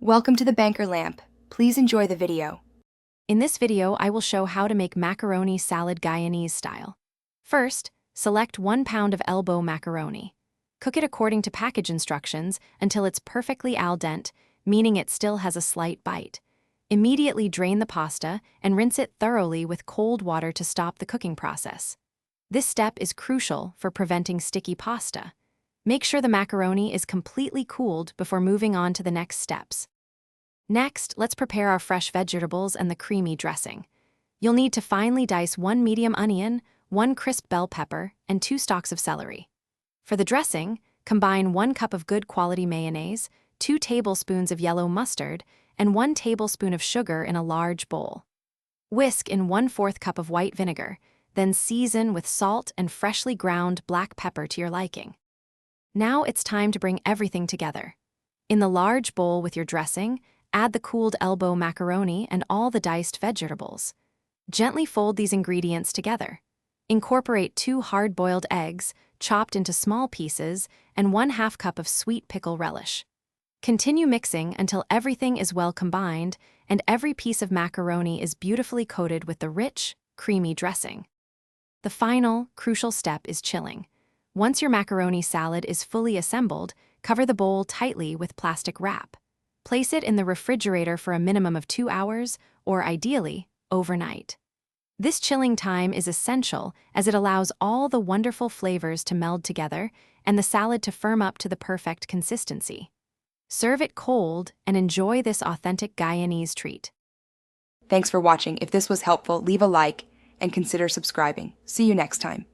Welcome to the Banker Lamp. Please enjoy the video. In this video, I will show how to make macaroni salad Guyanese style. First, select 1 pound of elbow macaroni. Cook it according to package instructions until it's perfectly al dente, meaning it still has a slight bite. Immediately drain the pasta and rinse it thoroughly with cold water to stop the cooking process. This step is crucial for preventing sticky pasta. Make sure the macaroni is completely cooled before moving on to the next steps. Next, let's prepare our fresh vegetables and the creamy dressing. You'll need to finely dice 1 medium onion, 1 crisp bell pepper, and 2 stalks of celery. For the dressing, combine 1 cup of good quality mayonnaise, 2 tablespoons of yellow mustard, and 1 tablespoon of sugar in a large bowl. Whisk in 1/4 cup of white vinegar, then season with salt and freshly ground black pepper to your liking. Now it's time to bring everything together. In the large bowl with your dressing, add the cooled elbow macaroni and all the diced vegetables. Gently fold these ingredients together. Incorporate 2 hard-boiled eggs, chopped into small pieces, and 1/2 cup of sweet pickle relish. Continue mixing until everything is well combined and every piece of macaroni is beautifully coated with the rich, creamy dressing. The final, crucial step is chilling. Once your macaroni salad is fully assembled, cover the bowl tightly with plastic wrap. Place it in the refrigerator for a minimum of 2 hours, or ideally, overnight. This chilling time is essential as it allows all the wonderful flavors to meld together and the salad to firm up to the perfect consistency. Serve it cold and enjoy this authentic Guyanese treat. Thanks for watching. If this was helpful, leave a like and consider subscribing. See you next time.